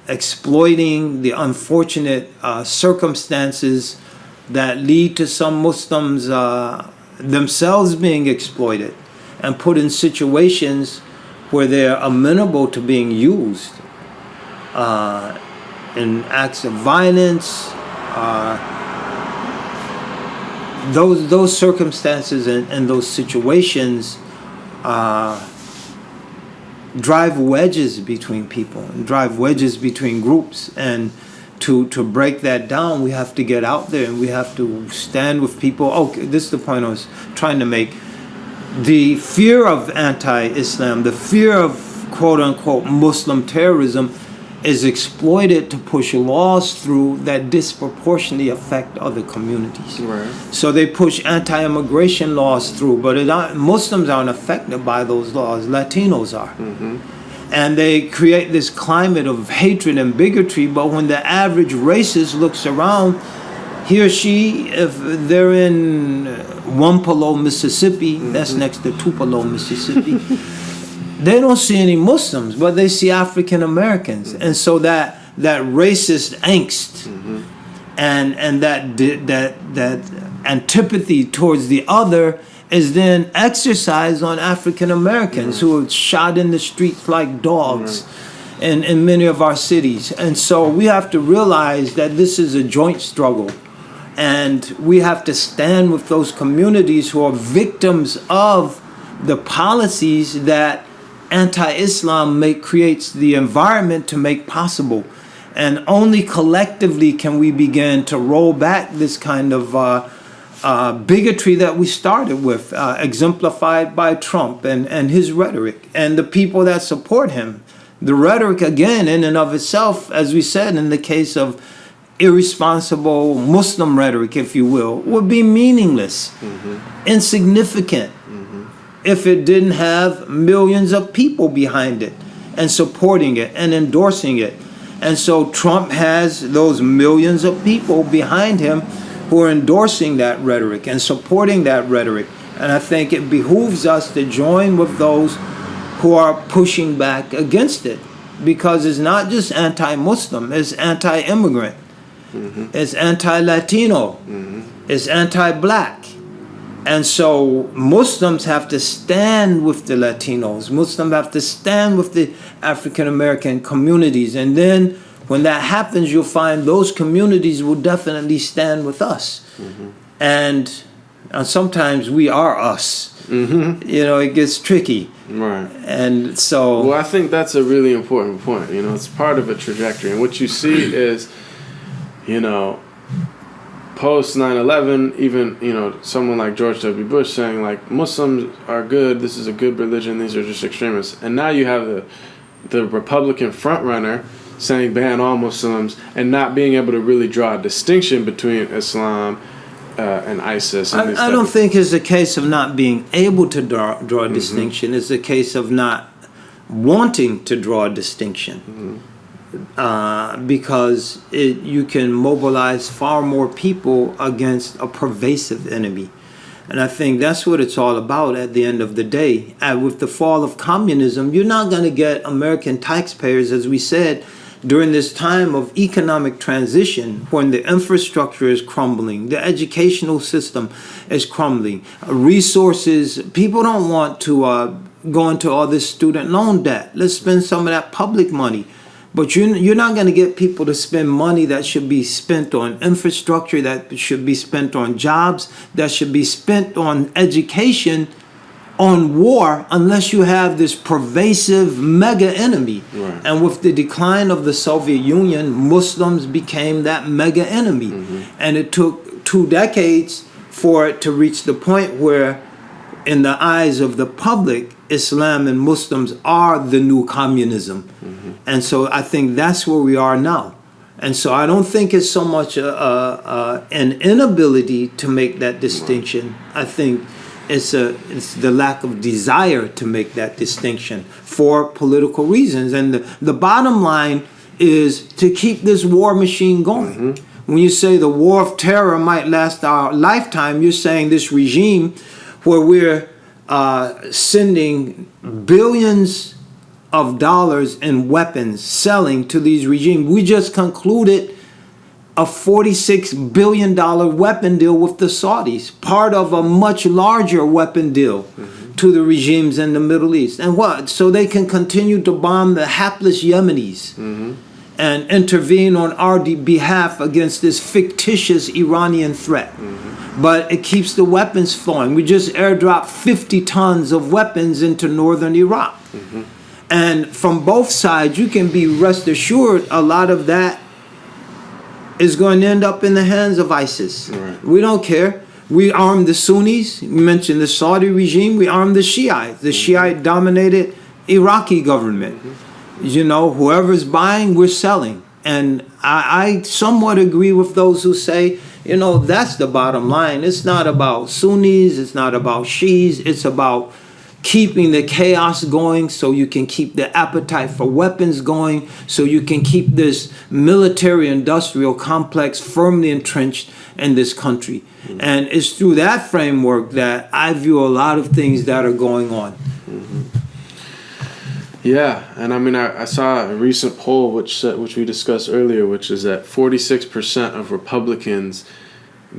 exploiting the unfortunate circumstances that lead to some Muslims themselves being exploited and put in situations where they're amenable to being used in acts of violence. Those circumstances and those situations drive wedges between people and drive wedges between groups. And to break that down, we have to get out there and we have to stand with people. Okay, this is the point I was trying to make. The fear of anti-Islam, the fear of quote-unquote Muslim terrorism is exploited to push laws through that disproportionately affect other communities. Right. So they push anti-immigration laws through, but Muslims aren't affected by those laws. Latinos are. Mm-hmm. And they create this climate of hatred and bigotry, but when the average racist looks around, he or she, if they're in Wampalo, Mississippi, that's next to Tupelo, Mississippi, they don't see any Muslims, but they see African Americans. And so that racist angst and that antipathy towards the other is then exercised on African Americans who are shot in the streets like dogs in many of our cities. And so we have to realize that this is a joint struggle. And we have to stand with those communities who are victims of the policies that anti-Islam creates the environment to make possible. And only collectively can we begin to roll back this kind of bigotry that we started with, exemplified by Trump and his rhetoric and the people that support him. The rhetoric, again, in and of itself, as we said, in the case of irresponsible Muslim rhetoric, if you will, would be meaningless, insignificant, if it didn't have millions of people behind it and supporting it and endorsing it. And so Trump has those millions of people behind him who are endorsing that rhetoric and supporting that rhetoric. And I think it behooves us to join with those who are pushing back against it, because it's not just anti-Muslim, it's anti-immigrant, it's anti-Latino, it's anti-Black. And so Muslims have to stand with the Latinos. Muslims have to stand with the African American communities. And then when that happens, you'll find those communities will definitely stand with us. And sometimes we are us. It gets tricky. Right. And so... Well, I think that's a really important point. It's part of a trajectory. And what you see is, post 9/11, even, someone like George W. Bush saying, like, Muslims are good, this is a good religion, these are just extremists. And now you have the Republican frontrunner saying ban all Muslims and not being able to really draw a distinction between Islam and ISIS. And I don't think it's a case of not being able to draw a distinction. It's a case of not wanting to draw a distinction. Because you can mobilize far more people against a pervasive enemy. And I think that's what it's all about at the end of the day. And with the fall of communism, you're not going to get American taxpayers, as we said, during this time of economic transition, when the infrastructure is crumbling, the educational system is crumbling, resources, people don't want to go into all this student loan debt. Let's spend some of that public money. But you're not going to get people to spend money that should be spent on infrastructure, that should be spent on jobs, that should be spent on education, on war, unless you have this pervasive mega enemy. Right. And with the decline of the Soviet Union, Muslims became that mega enemy. And it took 2 decades for it to reach the point where, in the eyes of the public, Islam and Muslims are the new communism. And so I think that's where we are now. And so I don't think it's so much an inability to make that distinction. I think it's the lack of desire to make that distinction for political reasons. And the bottom line is to keep this war machine going. When you say the war of terror might last our lifetime, you're saying this regime where we're sending billions of dollars in weapons selling to these regimes. We just concluded a $46 billion weapon deal with the Saudis, part of a much larger weapon deal to the regimes in the Middle East. And what? So they can continue to bomb the hapless Yemenis and intervene on our behalf against this fictitious Iranian threat. But it keeps the weapons flowing. We just airdropped 50 tons of weapons into northern Iraq. And from both sides, you can be rest assured a lot of that is going to end up in the hands of ISIS. We don't care. We arm the Sunnis. You mentioned the Saudi regime. We arm the Shiites. The Shiite-dominated Iraqi government. You know, whoever's buying, we're selling. And I somewhat agree with those who say, you know, that's the bottom line. It's not about Sunnis. It's not about Shiites. It's about keeping the chaos going so you can keep the appetite for weapons going, so you can keep this military-industrial complex firmly entrenched in this country. And it's through that framework that I view a lot of things that are going on. Yeah, and I mean, I saw a recent poll which we discussed earlier, which is that 46% of Republicans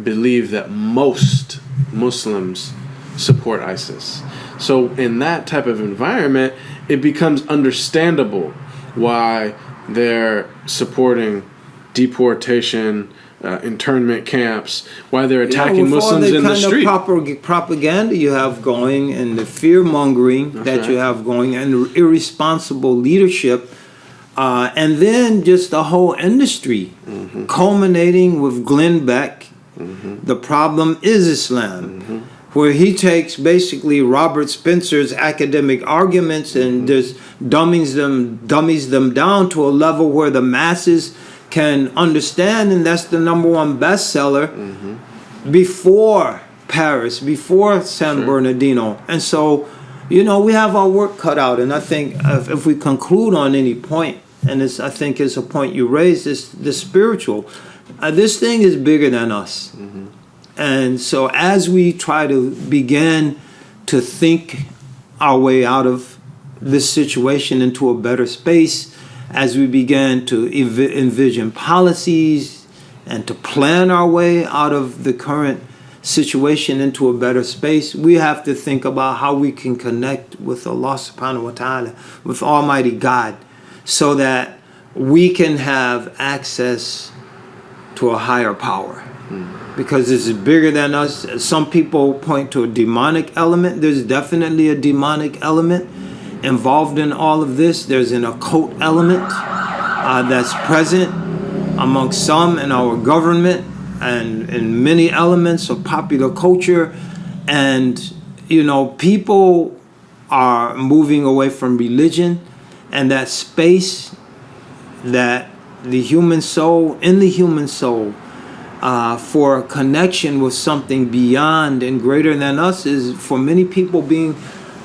believe that most Muslims support ISIS. So in that type of environment, it becomes understandable why they're supporting deportation, internment camps, why they're attacking Muslims in the street. All the kind of propaganda you have going and the fear-mongering that you have going and irresponsible leadership, and then just the whole industry, culminating with Glenn Beck, The Problem is Islam, where he takes basically Robert Spencer's academic arguments and just dummies them down to a level where the masses can understand, and that's the #1 bestseller before Paris, before San Bernardino. And so, you know, we have our work cut out. And I think if we conclude on any point, and I think it's a point you raised, is the spiritual. This thing is bigger than us. And so as we try to begin to think our way out of this situation into a better space, as we began to envision policies and to plan our way out of the current situation into a better space, we have to think about how we can connect with Allah subhanahu wa ta'ala, with Almighty God, so that we can have access to a higher power. Because this is bigger than us. Some people point to a demonic element. There's definitely a demonic element involved in all of this. There's an occult element that's present amongst some in our government and in many elements of popular culture. And, you know, people are moving away from religion and that space that the human soul, in the human soul, for connection with something beyond and greater than us is for many people being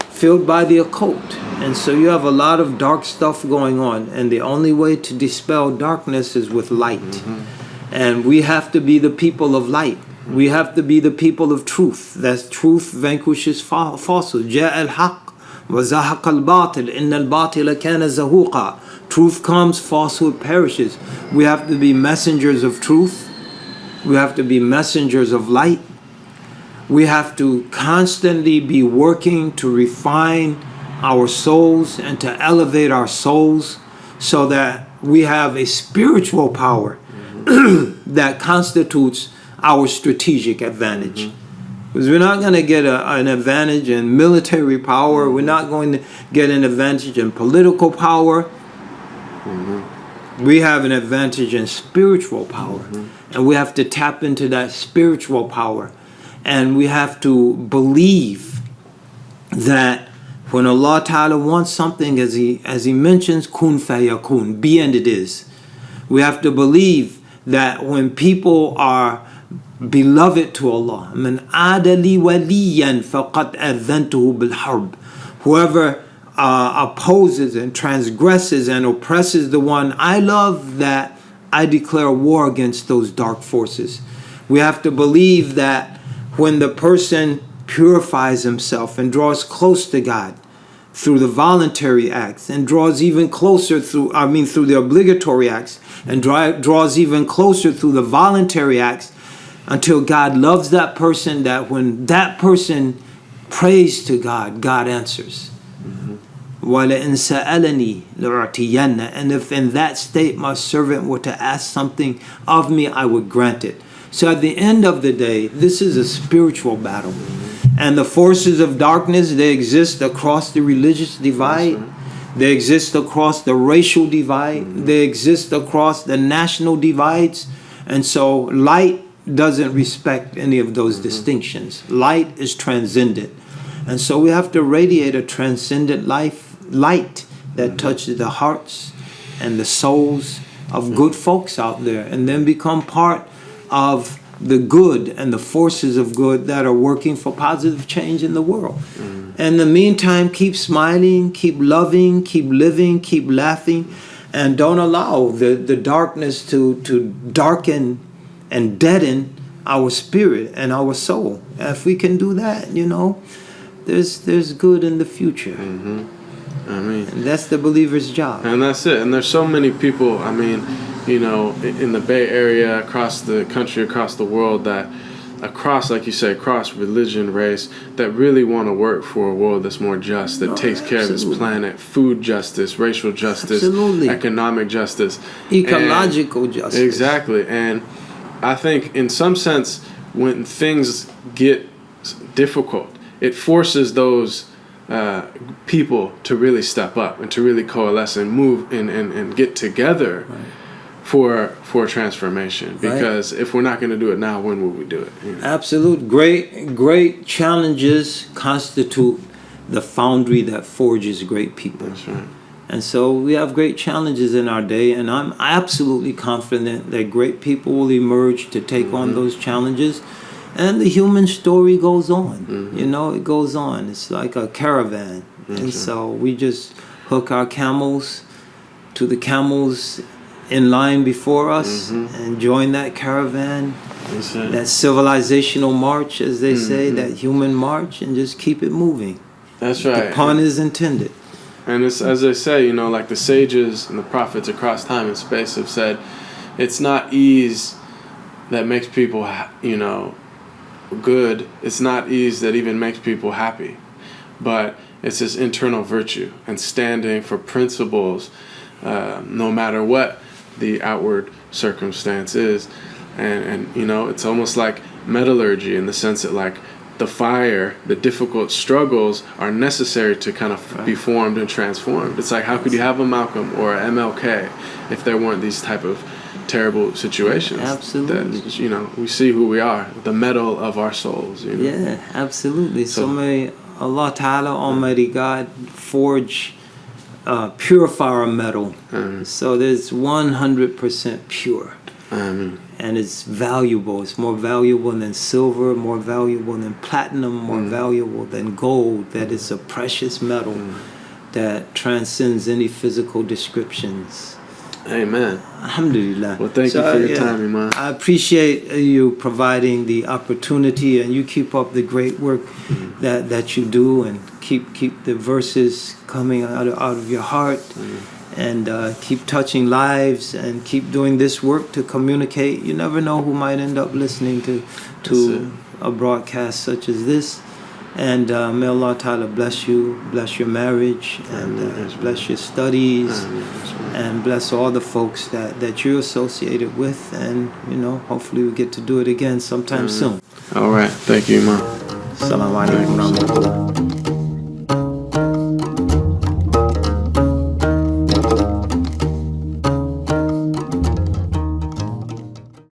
filled by the occult. And so you have a lot of dark stuff going on, and the only way to dispel darkness is with light. And we have to be the people of light. We have to be the people of truth. That truth vanquishes falsehood. جاء الحق وزهق الباطل إن الباطل كان زهوقا. Truth comes, falsehood perishes. We have to be messengers of truth. We have to be messengers of light. We have to constantly be working to refine our souls and to elevate our souls so that we have a spiritual power that constitutes our strategic advantage. Because we're not going to get an advantage in military power. We're not going to get an advantage in political power. We have an advantage in spiritual power. And we have to tap into that spiritual power. And we have to believe that When Allah Ta'ala wants something, as he mentions, kun fayakun, be and it is. We have to believe that when people are beloved to Allah, man adali waliyan faqad adhantuhu bil harb. Whoever opposes and transgresses and oppresses the one I love, that I declare war against those dark forces. We have to believe that when the person purifies himself and draws close to God through the voluntary acts, and draws even closer through the obligatory acts, and draws even closer through the voluntary acts, until God loves that person, that when that person prays to God, God answers. وَلَئِنْ سَأَلَنِي لَأُعْطِيَنَّ. And if in that state my servant were to ask something of me, I would grant it. So at the end of the day, this is a spiritual battle. And the forces of darkness, they exist across the religious divide. They exist across the racial divide. They exist across the national divides. And so light doesn't respect any of those distinctions. Light is transcendent. And so we have to radiate a transcendent light that touches the hearts and the souls of good folks out there, and then become part of the good and the forces of good that are working for positive change in the world. In the meantime, keep smiling, keep loving, keep living, keep laughing, and don't allow the darkness to darken and deaden our spirit and our soul. If we can do that, there's good in the future. And that's the believer's job. And that's it. And there's so many people, in the Bay Area, across the country, across the world, that like you say, across religion, race, that really want to work for a world that's more just, that takes care of this planet, food justice, racial justice, economic justice, ecological justice. Exactly. And I think in some sense, when things get difficult, it forces those people to really step up and to really coalesce and move and get together for transformation. Because if we're not going to do it now, when will we do it? Absolute. Great challenges constitute the foundry that forges great people. That's right. And so we have great challenges in our day, and I'm absolutely confident that great people will emerge to take on those challenges. And the human story goes on. It goes on. It's like a caravan. And so we just hook our camels to the camels in line before us and join that caravan, that civilizational march, as they say, that human march, and just keep it moving. That's right. The pun is intended. And it's, as they say, like the sages and the prophets across time and space have said, it's not ease that makes people, good. It's not ease that even makes people happy. But it's this internal virtue and standing for principles, no matter what the outward circumstance is. And it's almost like metallurgy, in the sense that, like, the fire, the difficult struggles are necessary to kind of be formed and transformed. It's like, how could you have a Malcolm or a MLK if there weren't these type of terrible situations? Absolutely. That, we see who we are, the metal of our souls. Yeah, absolutely. So may Allah Ta'ala, Almighty God, forge, purify our metal. So that it's 100% pure. And it's valuable. It's more valuable than silver, more valuable than platinum, more valuable than gold. That it's a precious metal that transcends any physical descriptions. Amen. Alhamdulillah. Well, thank you for your time, Imam. I appreciate you providing the opportunity, and you keep up the great work that you do, and keep the verses coming out of your heart. And keep touching lives, and keep doing this work to communicate. You never know who might end up listening to a broadcast such as this. And may Allah Ta'ala bless you, bless your marriage, and bless your studies, and bless all the folks that you're associated with. And, hopefully we get to do it again sometime soon. All right. Thank you, Imam. Assalamu alaikum wa rahmatullah.